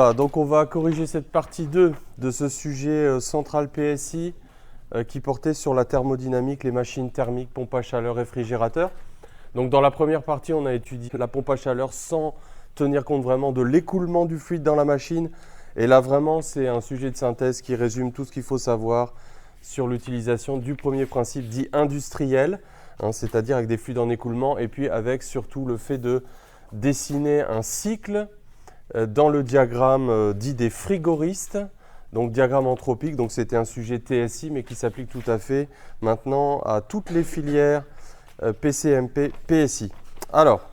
Voilà, donc on va corriger cette partie 2 de ce sujet central PSI qui portait sur la thermodynamique, les machines thermiques, pompe à chaleur, réfrigérateur. Donc dans la première partie, on a étudié la pompe à chaleur sans tenir compte vraiment de l'écoulement du fluide dans la machine. Et là vraiment, c'est un sujet de synthèse qui résume tout ce qu'il faut savoir sur l'utilisation du premier principe dit industriel, c'est-à-dire avec des fluides en écoulement et puis avec surtout le fait de dessiner un cycle dans le diagramme dit des frigoristes, donc diagramme anthropique, donc c'était un sujet TSI mais qui s'applique tout à fait maintenant à toutes les filières PCMP, PSI. Alors,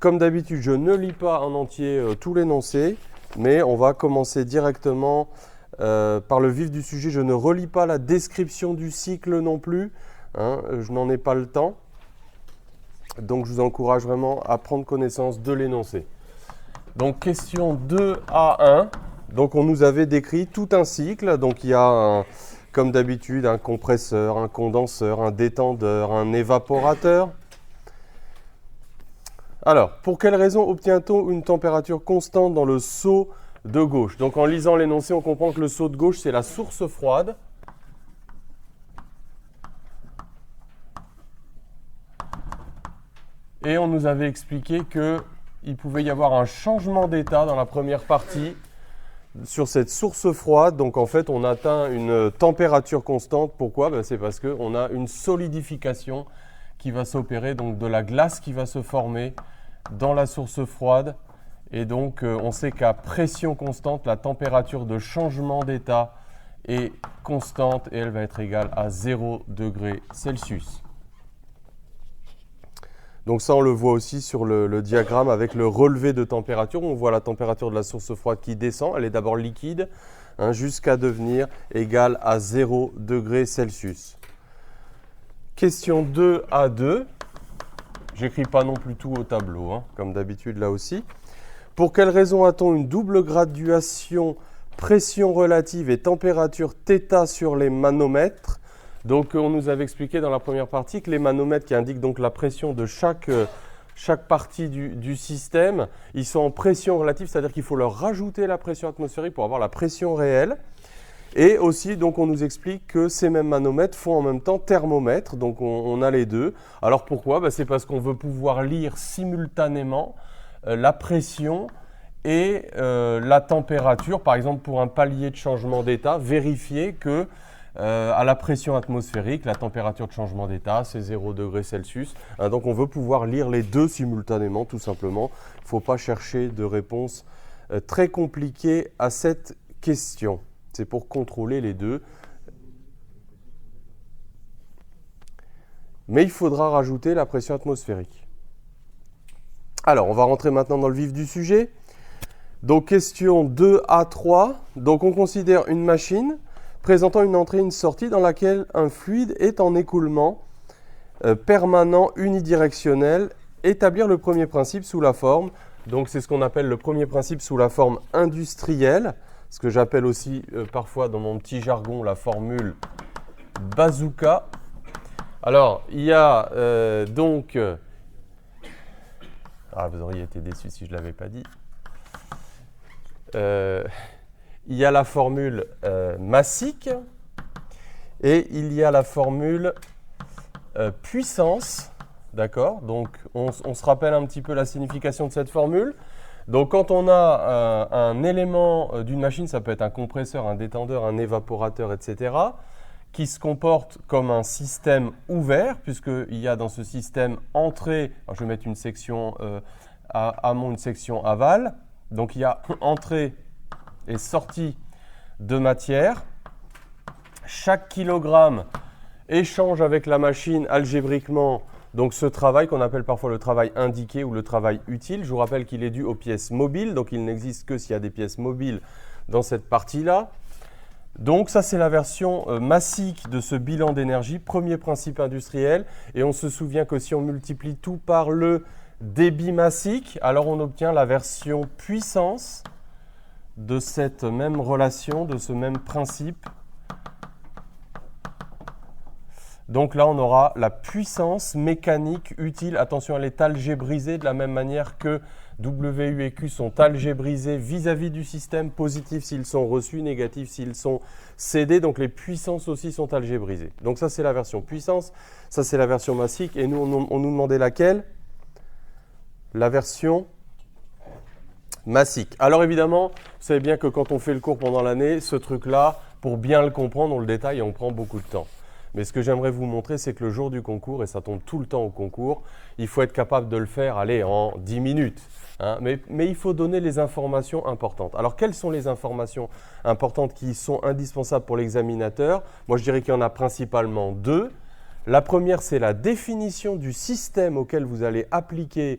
comme d'habitude, je ne lis pas en entier tout l'énoncé, mais on va commencer directement par le vif du sujet. Je ne relis pas la description du cycle non plus, je n'en ai pas le temps, donc je vous encourage vraiment à prendre connaissance de l'énoncé. Donc question 2A1, donc on nous avait décrit tout un cycle, donc il y a comme d'habitude un compresseur, un condenseur, un détendeur, un évaporateur. Alors, pour quelle raison obtient-on une température constante dans le seau de gauche? Donc en lisant l'énoncé, on comprend que le seau de gauche c'est la source froide. Et on nous avait expliqué qu'il pouvait y avoir un changement d'état dans la première partie sur cette source froide. Donc en fait, on atteint une température constante. Pourquoi? C'est parce qu'on a une solidification qui va s'opérer, donc de la glace qui va se former dans la source froide. Et donc on sait qu'à pression constante, la température de changement d'état est constante et elle va être égale à 0 degré Celsius. Donc ça, on le voit aussi sur le diagramme avec le relevé de température. On voit la température de la source froide qui descend. Elle est d'abord liquide jusqu'à devenir égale à 0 degré Celsius. Question 2A2. J'écris pas non plus tout au tableau, comme d'habitude là aussi. Pour quelle raison a-t-on une double graduation pression relative et température θ sur les manomètres? Donc on nous avait expliqué dans la première partie que les manomètres qui indiquent donc la pression de chaque partie du système, ils sont en pression relative, c'est-à-dire qu'il faut leur rajouter la pression atmosphérique pour avoir la pression réelle. Et aussi, donc, on nous explique que ces mêmes manomètres font en même temps thermomètre, donc on a les deux. Alors pourquoi? C'est parce qu'on veut pouvoir lire simultanément la pression et la température. Par exemple, pour un palier de changement d'état, vérifier que à la pression atmosphérique, la température de changement d'état, c'est 0 degré Celsius. Donc on veut pouvoir lire les deux simultanément, tout simplement. Il ne faut pas chercher de réponse très compliquée à cette question. C'est pour contrôler les deux. Mais il faudra rajouter la pression atmosphérique. Alors, on va rentrer maintenant dans le vif du sujet. Donc, question 2A3. Donc, on considère une machine présentant une entrée et une sortie dans laquelle un fluide est en écoulement permanent unidirectionnel. Établir le premier principe sous la forme, donc c'est ce qu'on appelle le premier principe sous la forme industrielle, ce que j'appelle aussi parfois dans mon petit jargon la formule bazooka. Alors, il y a donc... vous auriez été déçus si je ne l'avais pas dit. Il y a la formule massique et il y a la formule puissance. D'accord? Donc, on se rappelle un petit peu la signification de cette formule. Donc, quand on a un élément d'une machine, ça peut être un compresseur, un détendeur, un évaporateur, etc., qui se comporte comme un système ouvert, puisqu'il y a dans ce système entrée, alors je vais mettre une section amont, une section aval. Donc, il y a entrée et sortie de matière. Chaque kilogramme échange avec la machine algébriquement donc ce travail qu'on appelle parfois le travail indiqué ou le travail utile. Je vous rappelle qu'il est dû aux pièces mobiles, donc il n'existe que s'il y a des pièces mobiles dans cette partie-là. Donc ça c'est la version massique de ce bilan d'énergie, premier principe industriel. Et on se souvient que si on multiplie tout par le débit massique, alors on obtient la version puissance de cette même relation, de ce même principe. Donc là, on aura la puissance mécanique utile. Attention, elle est algébrisée de la même manière que W, U et Q sont algébrisés vis-à-vis du système, positif s'ils sont reçus, négatif s'ils sont cédés. Donc les puissances aussi sont algébrisées. Donc ça, c'est la version puissance. Ça, c'est la version massique. Et nous, on nous demandait laquelle? La version massique. Alors évidemment, vous savez bien que quand on fait le cours pendant l'année, ce truc-là, pour bien le comprendre, on le détaille et on prend beaucoup de temps. Mais ce que j'aimerais vous montrer, c'est que le jour du concours, et ça tombe tout le temps au concours, il faut être capable de le faire, allez, en 10 minutes. Hein, mais il faut donner les informations importantes. Alors, quelles sont les informations importantes qui sont indispensables pour l'examinateur? Moi, je dirais qu'il y en a principalement deux. La première, c'est la définition du système auquel vous allez appliquer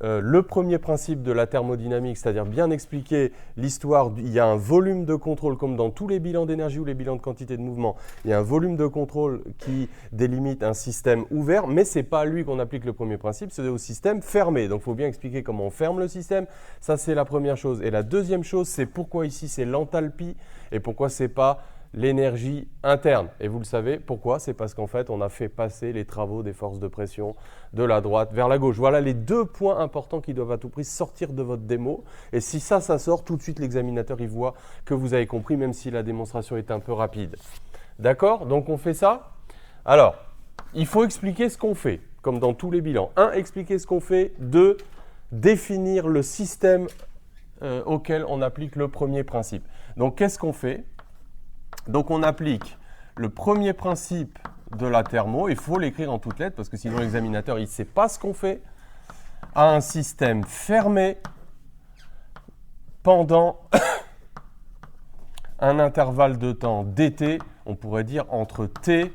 le premier principe de la thermodynamique, c'est-à-dire bien expliquer l'histoire. Il y a un volume de contrôle, comme dans tous les bilans d'énergie ou les bilans de quantité de mouvement. Il y a un volume de contrôle qui délimite un système ouvert, mais ce n'est pas à lui qu'on applique le premier principe, c'est au système fermé. Donc, il faut bien expliquer comment on ferme le système. Ça, c'est la première chose. Et la deuxième chose, c'est pourquoi ici, c'est l'enthalpie et pourquoi ce n'est pas l'énergie interne. Et vous le savez, pourquoi? C'est parce qu'en fait, on a fait passer les travaux des forces de pression de la droite vers la gauche. Voilà les deux points importants qui doivent à tout prix sortir de votre démo. Et si ça sort, tout de suite, l'examinateur, il voit que vous avez compris, même si la démonstration est un peu rapide. D'accord? Donc, on fait ça. Alors, il faut expliquer ce qu'on fait, comme dans tous les bilans. 1, expliquer ce qu'on fait. 2, définir le système auquel on applique le premier principe. Donc, qu'est-ce qu'on fait? Donc, on applique le premier principe de la thermo. Il faut l'écrire en toutes lettres parce que sinon l'examinateur, il ne sait pas ce qu'on fait. À un système fermé pendant un intervalle de temps dt, on pourrait dire entre t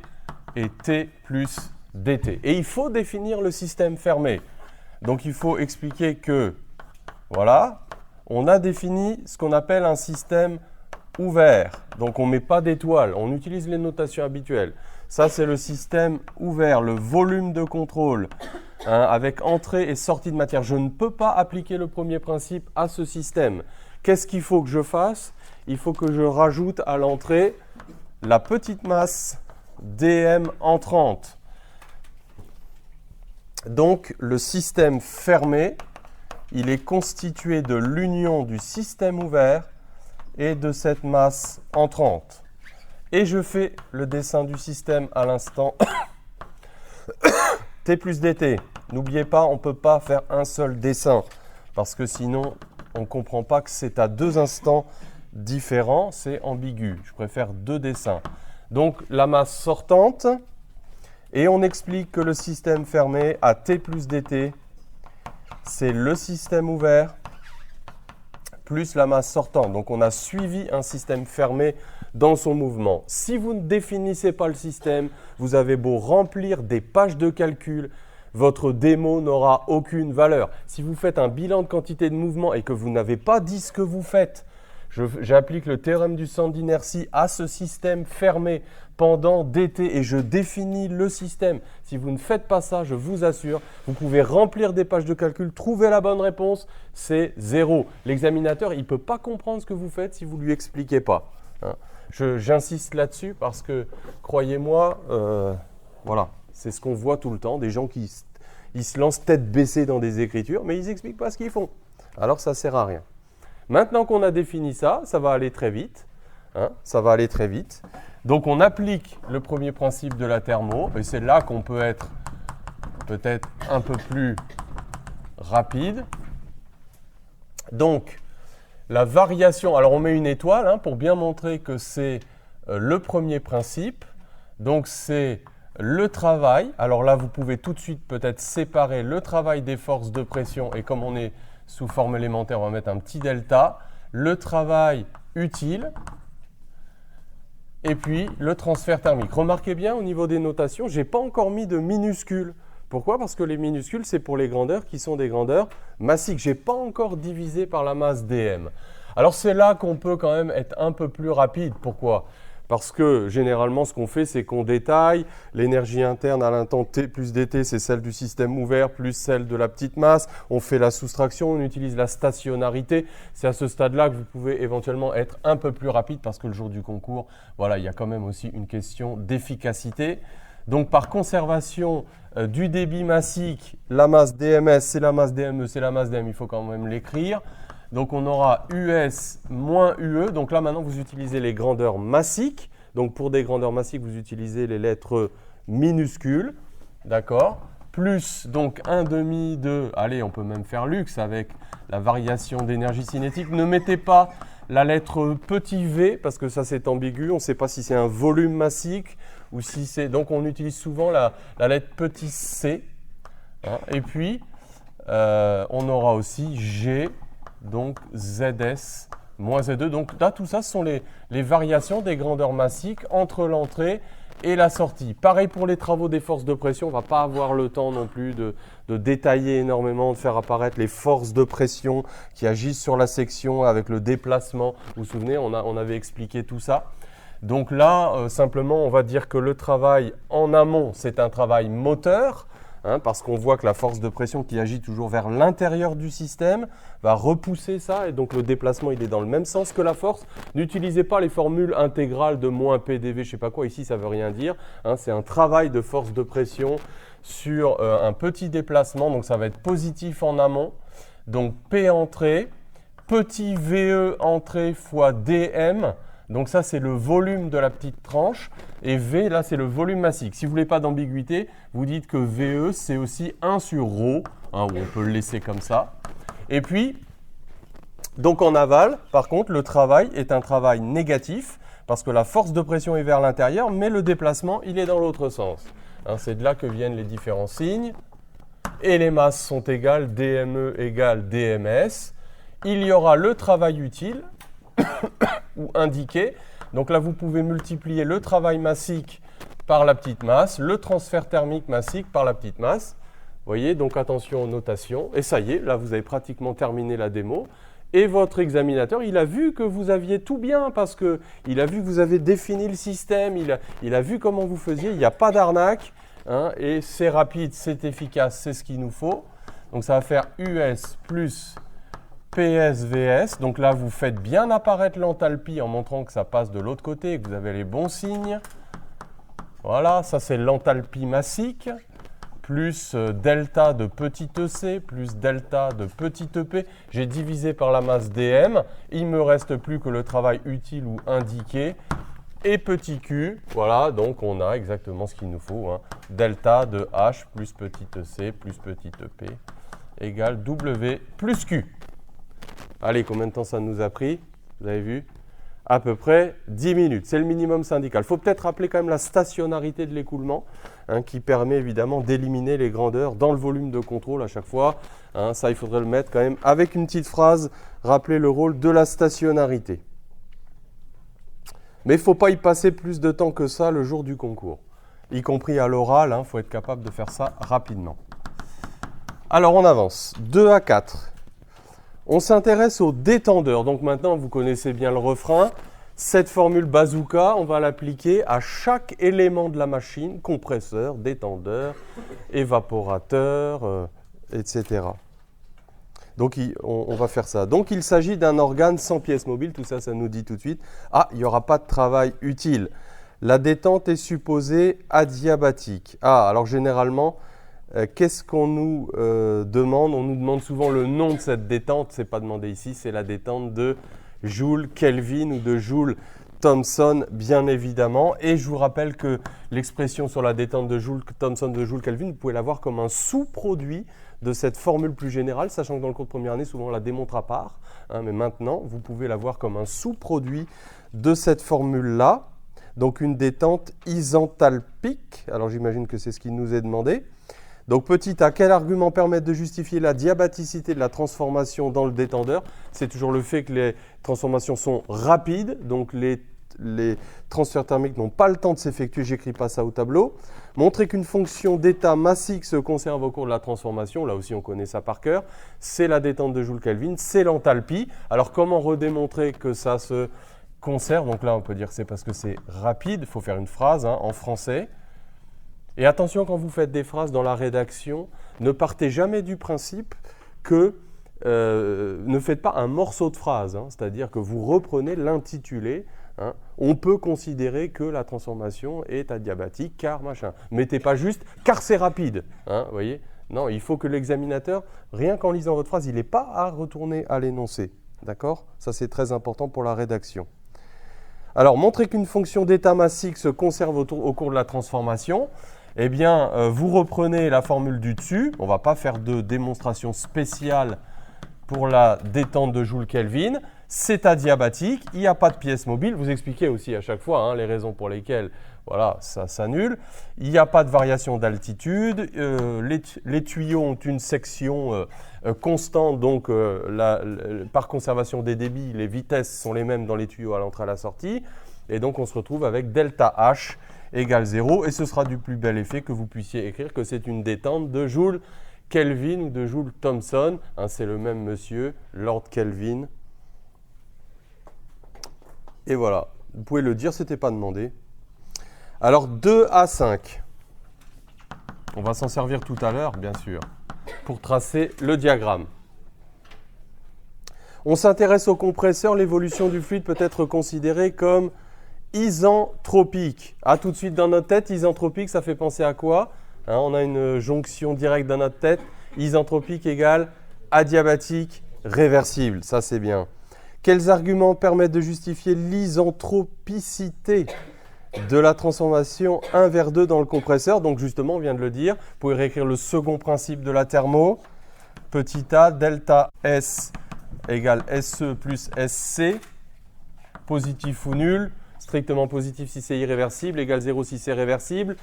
et t plus dt. Et il faut définir le système fermé. Donc, il faut expliquer que, voilà, on a défini ce qu'on appelle un système ouvert. Donc, on ne met pas d'étoile, on utilise les notations habituelles. Ça, c'est le système ouvert, le volume de contrôle, hein, avec entrée et sortie de matière. Je ne peux pas appliquer le premier principe à ce système. Qu'est-ce qu'il faut que je fasse? Il faut que je rajoute à l'entrée la petite masse dm entrante. Donc, le système fermé, il est constitué de l'union du système ouvert et de cette masse entrante. Et je fais le dessin du système à l'instant T plus dt. N'oubliez pas, on ne peut pas faire un seul dessin parce que sinon, on ne comprend pas que c'est à deux instants différents, c'est ambigu. Je préfère deux dessins. Donc, la masse sortante, et on explique que le système fermé à T plus dt, c'est le système ouvert plus la masse sortante. Donc, on a suivi un système fermé dans son mouvement. Si vous ne définissez pas le système, vous avez beau remplir des pages de calcul, votre démo n'aura aucune valeur. Si vous faites un bilan de quantité de mouvement et que vous n'avez pas dit ce que vous faites, j'applique le théorème du centre d'inertie à ce système fermé pendant dt et je définis le système. Si vous ne faites pas ça, je vous assure, vous pouvez remplir des pages de calcul, trouver la bonne réponse, c'est 0. L'examinateur, il ne peut pas comprendre ce que vous faites si vous ne lui expliquez pas. Hein. J'insiste là-dessus parce que, croyez-moi, voilà, c'est ce qu'on voit tout le temps, des gens qui se lancent tête baissée dans des écritures, mais ils n'expliquent pas ce qu'ils font. Alors, ça ne sert à rien. Maintenant qu'on a défini ça, ça va aller très vite. Hein, ça va aller très vite. Donc, on applique le premier principe de la thermo, et c'est là qu'on peut être peut-être un peu plus rapide. Donc, la variation, alors on met une étoile hein, pour bien montrer que c'est le premier principe. Donc, c'est le travail. Alors là, vous pouvez tout de suite peut-être séparer le travail des forces de pression, et comme on est sous forme élémentaire, on va mettre un petit delta, le travail utile, et puis le transfert thermique. Remarquez bien, au niveau des notations, je n'ai pas encore mis de minuscules. Pourquoi? Parce que les minuscules, c'est pour les grandeurs qui sont des grandeurs massiques. Je n'ai pas encore divisé par la masse dm. Alors c'est là qu'on peut quand même être un peu plus rapide. Pourquoi? Parce que généralement, ce qu'on fait, c'est qu'on détaille l'énergie interne à l'instant T plus dt, c'est celle du système ouvert plus celle de la petite masse. On fait la soustraction, on utilise la stationnarité. C'est à ce stade-là que vous pouvez éventuellement être un peu plus rapide parce que le jour du concours, voilà, il y a quand même aussi une question d'efficacité. Donc par conservation du débit massique, la masse DMS, c'est la masse DME, c'est la masse DM, il faut quand même l'écrire. Donc on aura US moins UE. Donc là maintenant vous utilisez les grandeurs massiques. Donc pour des grandeurs massiques, vous utilisez les lettres minuscules. D'accord? Plus donc 1/2 de, allez on peut même faire luxe avec la variation d'énergie cinétique. Ne mettez pas la lettre petit v parce que ça c'est ambigu. On ne sait pas si c'est un volume massique ou si c'est... Donc on utilise souvent la lettre petit c. Hein? Et puis on aura aussi G, donc ZS moins Z2. Donc là tout ça ce sont les variations des grandeurs massiques entre l'entrée et la sortie. Pareil pour les travaux des forces de pression, on ne va pas avoir le temps non plus de détailler énormément, de faire apparaître les forces de pression qui agissent sur la section avec le déplacement. Vous vous souvenez, on avait expliqué tout ça. Donc là, simplement, on va dire que le travail en amont, c'est un travail moteur, hein, parce qu'on voit que la force de pression qui agit toujours vers l'intérieur du système va repousser ça, et donc le déplacement il est dans le même sens que la force. N'utilisez pas les formules intégrales de moins PdV, je ne sais pas quoi, ici ça ne veut rien dire. Hein, c'est un travail de force de pression sur un petit déplacement, donc ça va être positif en amont. Donc P entrée, petit VE entrée fois DM. Donc ça, c'est le volume de la petite tranche. Et V, là, c'est le volume massique. Si vous ne voulez pas d'ambiguïté, vous dites que VE, c'est aussi 1 sur ρ, hein, ou on peut le laisser comme ça. Et puis, donc en aval, par contre, le travail est un travail négatif, parce que la force de pression est vers l'intérieur, mais le déplacement, il est dans l'autre sens. Hein, c'est de là que viennent les différents signes. Et les masses sont égales, DME égale DMS. Il y aura le travail utile, ou indiqué. Donc là, vous pouvez multiplier le travail massique par la petite masse, le transfert thermique massique par la petite masse. Vous voyez, donc attention aux notations. Et ça y est, là, vous avez pratiquement terminé la démo. Et votre examinateur, il a vu que vous aviez tout bien parce qu'il a vu que vous avez défini le système, il a vu comment vous faisiez, il n'y a pas d'arnaque. Hein, et c'est rapide, c'est efficace, c'est ce qu'il nous faut. Donc ça va faire US plus PSVS, donc là vous faites bien apparaître l'enthalpie en montrant que ça passe de l'autre côté et que vous avez les bons signes. Voilà, ça c'est l'enthalpie massique, plus delta de petit EC, plus delta de petit EP. J'ai divisé par la masse DM, il ne me reste plus que le travail utile ou indiqué. Et petit q, voilà, donc on a exactement ce qu'il nous faut. Hein. Delta de H plus petit EC plus petit EP égale W plus Q. Allez, combien de temps ça nous a pris? Vous avez vu? À peu près 10 minutes. C'est le minimum syndical. Il faut peut-être rappeler quand même la stationnarité de l'écoulement, hein, qui permet évidemment d'éliminer les grandeurs dans le volume de contrôle à chaque fois. Hein, ça, il faudrait le mettre quand même avec une petite phrase, rappeler le rôle de la stationnarité. Mais il ne faut pas y passer plus de temps que ça le jour du concours, y compris à l'oral. Il faut être capable de faire ça rapidement. Alors, on avance. 2 à 4. On s'intéresse au détendeur. Donc maintenant, vous connaissez bien le refrain. Cette formule bazooka, on va l'appliquer à chaque élément de la machine, compresseur, détendeur, évaporateur, etc. Donc on va faire ça. Donc il s'agit d'un organe sans pièce mobile. Tout ça, ça nous dit tout de suite. Ah, il n'y aura pas de travail utile. La détente est supposée adiabatique. Ah, alors généralement... qu'est-ce qu'on nous demande? On nous demande souvent le nom de cette détente, ce n'est pas demandé ici, c'est la détente de Joule Kelvin ou de Joule Thomson, bien évidemment. Et je vous rappelle que l'expression sur la détente de Joule Thomson de Joule Kelvin, vous pouvez la voir comme un sous-produit de cette formule plus générale, sachant que dans le cours de première année, souvent on la démontre à part. Hein, mais maintenant, vous pouvez la voir comme un sous-produit de cette formule-là. Donc une détente isenthalpique, alors j'imagine que c'est ce qui nous est demandé. Donc petit a, quel argument permet de justifier la diabaticité de la transformation dans le détendeur? C'est toujours le fait que les transformations sont rapides, donc les transferts thermiques n'ont pas le temps de s'effectuer, j'écris pas ça au tableau. Montrer qu'une fonction d'état massique se conserve au cours de la transformation, là aussi on connaît ça par cœur, c'est la détente de Joule Kelvin, c'est l'enthalpie. Alors comment redémontrer que ça se conserve? Donc là on peut dire que c'est parce que c'est rapide, il faut faire une phrase en français. Et attention, quand vous faites des phrases dans la rédaction, ne partez jamais du principe que ne faites pas un morceau de phrase, c'est-à-dire que vous reprenez l'intitulé, hein, on peut considérer que la transformation est adiabatique car machin. Mettez pas juste car c'est rapide, hein, vous voyez. Non, il faut que l'examinateur, rien qu'en lisant votre phrase, il n'ait pas à retourner à l'énoncé. D'accord? Ça, c'est très important pour la rédaction. Alors, montrer qu'une fonction d'état massique se conserve au cours de la transformation, eh bien, vous reprenez la formule du dessus. On ne va pas faire de démonstration spéciale pour la détente de Joule-Kelvin. C'est adiabatique, il n'y a pas de pièce mobile. Vous expliquez aussi à chaque fois hein, les raisons pour lesquelles voilà, ça s'annule. Il n'y a pas de variation d'altitude. Les tuyaux ont une section constante, donc par conservation des débits, les vitesses sont les mêmes dans les tuyaux à l'entrée et à la sortie. Et donc on se retrouve avec delta H égale 0. Et ce sera du plus bel effet que vous puissiez écrire que c'est une détente de Joule-Kelvin ou de Joule-Thomson. Hein, c'est le même monsieur, Lord Kelvin. Et voilà, vous pouvez le dire, ce n'était pas demandé. Alors 2 à 5. On va s'en servir tout à l'heure, bien sûr, pour tracer le diagramme. On s'intéresse au compresseur. L'évolution du fluide peut être considérée comme isentropique. Ah, tout de suite dans notre tête, isentropique, ça fait penser à quoi? Hein, on a une jonction directe dans notre tête. Isentropique égale adiabatique réversible. Ça, c'est bien. Quels arguments permettent de justifier l'isentropicité de la transformation 1 vers 2 dans le compresseur? Donc justement, on vient de le dire, vous pouvez réécrire le second principe de la thermo. Petit a, delta S égale SE plus SC, positif ou nul, strictement positif si c'est irréversible, égale 0 si c'est réversible.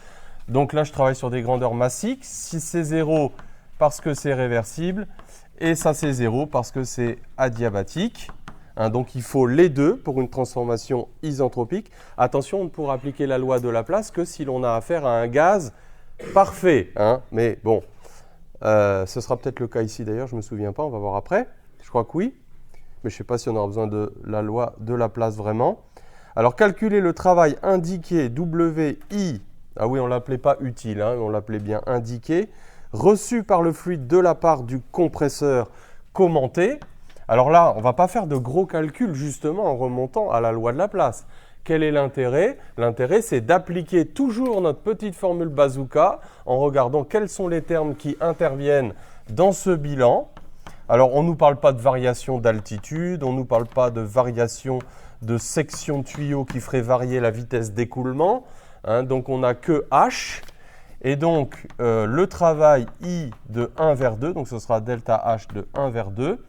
Donc là, je travaille sur des grandeurs massiques. Si c'est 0, parce que c'est réversible, et ça c'est 0 parce que c'est adiabatique. Hein, donc il faut les deux pour une transformation isentropique. Attention, on ne pourra appliquer la loi de Laplace que si l'on a affaire à un gaz parfait. Hein. Mais bon, ce sera peut-être le cas ici d'ailleurs, je ne me souviens pas, on va voir après. Je crois que oui, mais je ne sais pas si on aura besoin de la loi de Laplace vraiment. Alors calculer le travail indiqué WI, ah oui on ne l'appelait pas utile, hein, on l'appelait bien indiqué, reçu par le fluide de la part du compresseur commenté. Alors là, on ne va pas faire de gros calculs justement en remontant à la loi de Laplace. Quel est l'intérêt? L'intérêt, c'est d'appliquer toujours notre petite formule bazooka en regardant quels sont les termes qui interviennent dans ce bilan. Alors, on ne nous parle pas de variation d'altitude, on ne nous parle pas de variation de section de tuyau qui ferait varier la vitesse d'écoulement. Hein, donc, on n'a que H. Et donc, le travail I de 1 vers 2, donc ce sera delta H de 1 vers 2,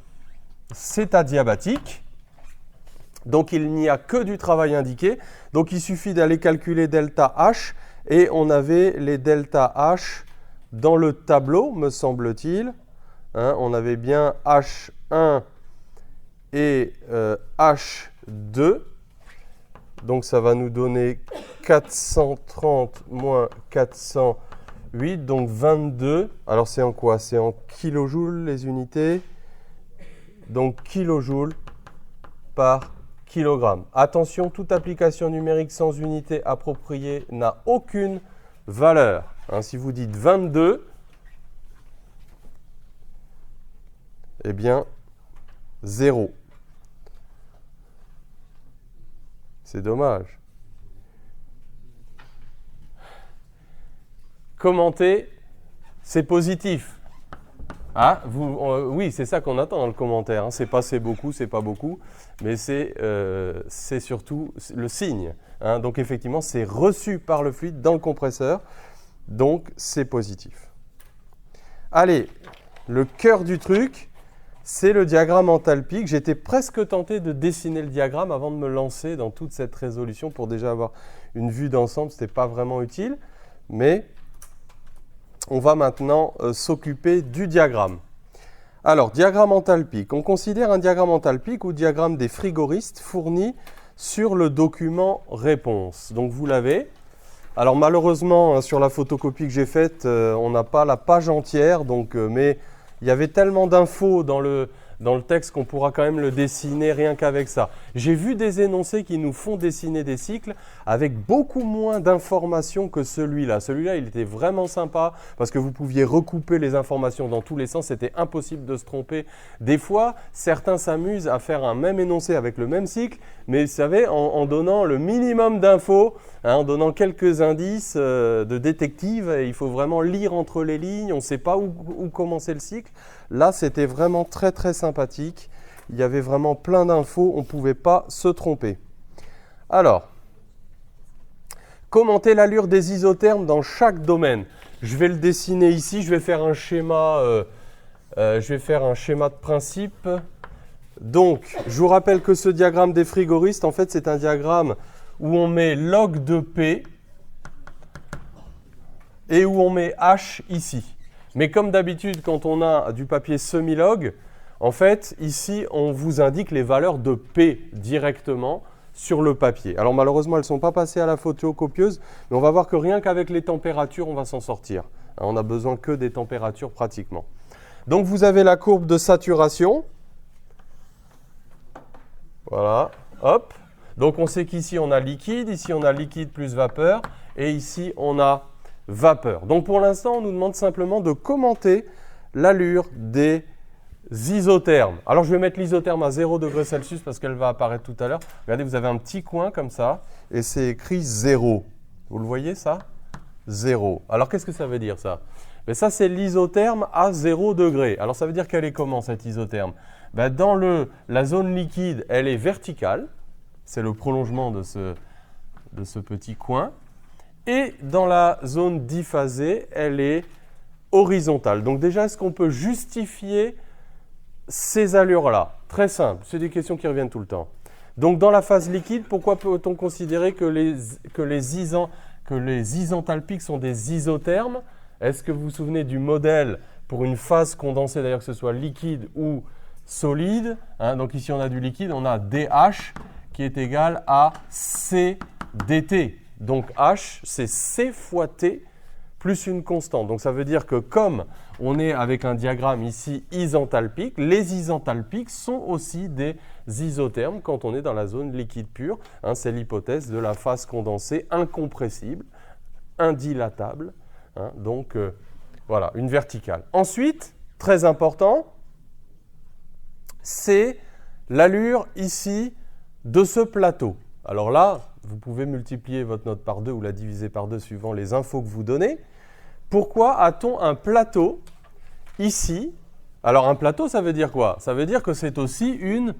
c'est adiabatique. Donc, il n'y a que du travail indiqué. Donc, il suffit d'aller calculer delta H. Et on avait les delta H dans le tableau, me semble-t-il. Hein, on avait bien H1 et H2. Donc, ça va nous donner 430 moins 408, donc 22. Alors, c'est en quoi? C'est en kilojoules les unités. Donc, kilojoules par kilogramme. Attention, toute application numérique sans unité appropriée n'a aucune valeur. Hein, si vous dites 22, eh bien, 0. C'est dommage. Commenter, c'est positif. Ah, oui, c'est ça qu'on attend dans le commentaire. Hein. C'est pas c'est beaucoup, c'est pas beaucoup, mais c'est surtout le signe. Hein. Donc effectivement, c'est reçu par le fluide dans le compresseur, donc c'est positif. Allez, le cœur du truc, c'est le diagramme enthalpique. J'étais presque tenté de dessiner le diagramme avant de me lancer dans toute cette résolution pour déjà avoir une vue d'ensemble. Ce n'était pas vraiment utile, mais on va maintenant s'occuper du diagramme. Alors, diagramme enthalpique. On considère un diagramme enthalpique ou diagramme des frigoristes fourni sur le document réponse. Donc, vous l'avez. Alors, malheureusement, sur la photocopie que j'ai faite, on n'a pas la page entière, donc, mais il y avait tellement d'infos dans le texte qu'on pourra quand même le dessiner rien qu'avec ça. J'ai vu des énoncés qui nous font dessiner des cycles avec beaucoup moins d'informations que celui-là. Celui-là, il était vraiment sympa parce que vous pouviez recouper les informations dans tous les sens. C'était impossible de se tromper. Des fois, certains s'amusent à faire un même énoncé avec le même cycle, mais vous savez, en donnant le minimum d'infos, hein, en donnant quelques indices de détective, il faut vraiment lire entre les lignes, on ne sait pas où commencer le cycle. Là, c'était vraiment très très sympathique. Il y avait vraiment plein d'infos, on ne pouvait pas se tromper. Alors, commenter l'allure des isothermes dans chaque domaine. Je vais le dessiner ici, je vais faire un schéma, de principe. Donc, je vous rappelle que ce diagramme des frigoristes, en fait, c'est un diagramme où on met log de P et où on met H ici. Mais comme d'habitude, quand on a du papier semi-log, en fait, ici, on vous indique les valeurs de P directement sur le papier. Alors malheureusement, elles ne sont pas passées à la photocopieuse, mais on va voir que rien qu'avec les températures, on va s'en sortir. On n'a besoin que des températures pratiquement. Donc vous avez la courbe de saturation. Voilà, hop. Donc on sait qu'ici on a liquide, ici on a liquide plus vapeur, et ici on a vapeur. Donc pour l'instant, on nous demande simplement de commenter l'allure des isothermes. Alors je vais mettre l'isotherme à 0 degré Celsius parce qu'elle va apparaître tout à l'heure. Regardez, vous avez un petit coin comme ça et c'est écrit 0. Vous le voyez ça? 0. Alors qu'est-ce que ça veut dire ça? Mais ça c'est l'isotherme à 0 degré. Alors ça veut dire qu'elle est comment cette isotherme? Dans la zone liquide, elle est verticale. C'est le prolongement de ce petit coin. Et dans la zone diphasée, elle est horizontale. Donc déjà, est-ce qu'on peut justifier ces allures-là? Très simple, c'est des questions qui reviennent tout le temps. Donc dans la phase liquide, pourquoi peut-on considérer que les isenthalpiques sont des isothermes? Est-ce que vous vous souvenez du modèle pour une phase condensée, d'ailleurs que ce soit liquide ou solide, hein? Donc ici on a du liquide, on a dH qui est égal à C dt. Donc H, c'est C fois T plus une constante. Donc ça veut dire que comme on est avec un diagramme ici isenthalpique, les isenthalpiques sont aussi des isothermes quand on est dans la zone liquide pure. Hein, c'est l'hypothèse de la phase condensée incompressible, indilatable. Hein, donc voilà, une verticale. Ensuite, très important, c'est l'allure ici de ce plateau. Alors là, vous pouvez multiplier votre note par 2 ou la diviser par 2 suivant les infos que vous donnez. Pourquoi a-t-on un plateau ici? Alors un plateau, ça veut dire quoi? Ça veut dire que c'est aussi une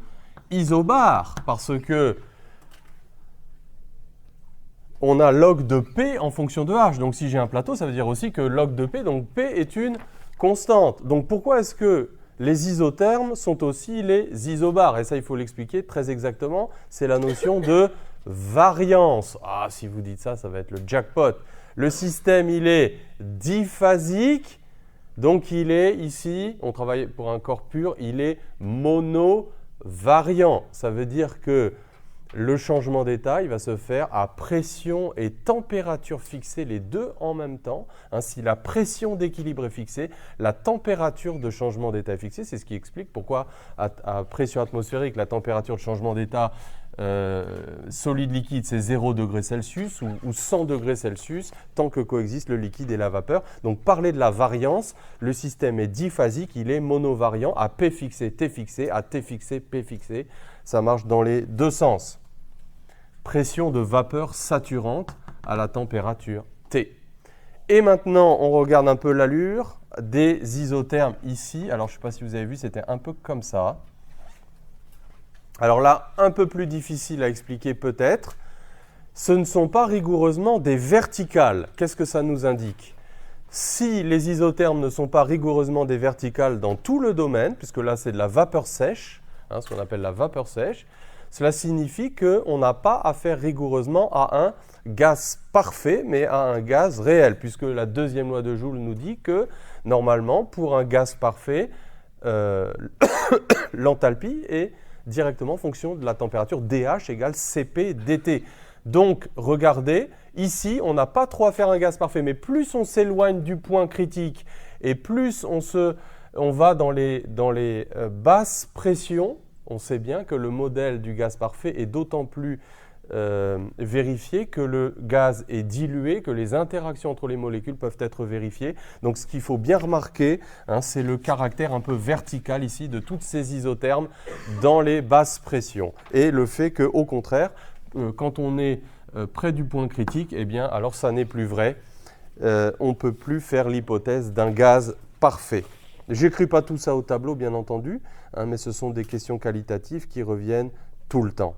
isobare, parce que on a log de P en fonction de H. Donc si j'ai un plateau, ça veut dire aussi que log de P, donc P est une constante. Donc pourquoi est-ce que les isothermes sont aussi les isobares? Et ça, il faut l'expliquer très exactement. C'est la notion de variance. Ah, si vous dites ça, ça va être le jackpot. Le système, il est diphasique. Donc, il est ici, on travaille pour un corps pur, il est monovariant. Ça veut dire que le changement d'état, il va se faire à pression et température fixée, les deux en même temps. Ainsi, la pression d'équilibre est fixée, la température de changement d'état est fixée. C'est ce qui explique pourquoi à pression atmosphérique, la température de changement d'état solide-liquide, c'est 0 degré Celsius ou 100 degrés Celsius, tant que coexistent le liquide et la vapeur. Donc, parler de la variance, le système est diphasique, il est monovariant, à P fixé, T fixé, à T fixé, P fixé. Ça marche dans les deux sens. Pression de vapeur saturante à la température T. Et maintenant, on regarde un peu l'allure des isothermes ici. Alors, je ne sais pas si vous avez vu, c'était un peu comme ça. Alors là, un peu plus difficile à expliquer peut-être. Ce ne sont pas rigoureusement des verticales. Qu'est-ce que ça nous indique? Si les isothermes ne sont pas rigoureusement des verticales dans tout le domaine, puisque là c'est de la vapeur sèche, hein, ce qu'on appelle la vapeur sèche, cela signifie qu'on n'a pas affaire rigoureusement à un gaz parfait, mais à un gaz réel, puisque la deuxième loi de Joule nous dit que normalement, pour un gaz parfait, l'enthalpie est directement en fonction de la température dH égale Cp dt. Donc, regardez, ici, on n'a pas trop à faire un gaz parfait, mais plus on s'éloigne du point critique et plus on va dans les basses pressions, on sait bien que le modèle du gaz parfait est d'autant plus vérifier que le gaz est dilué, que les interactions entre les molécules peuvent être vérifiées. Donc ce qu'il faut bien remarquer, hein, c'est le caractère un peu vertical ici de toutes ces isothermes dans les basses pressions. Et le fait qu'au contraire, quand on est près du point critique, eh bien, alors ça n'est plus vrai. On ne peut plus faire l'hypothèse d'un gaz parfait. Je n'écris pas tout ça au tableau, bien entendu, hein, mais ce sont des questions qualitatives qui reviennent tout le temps.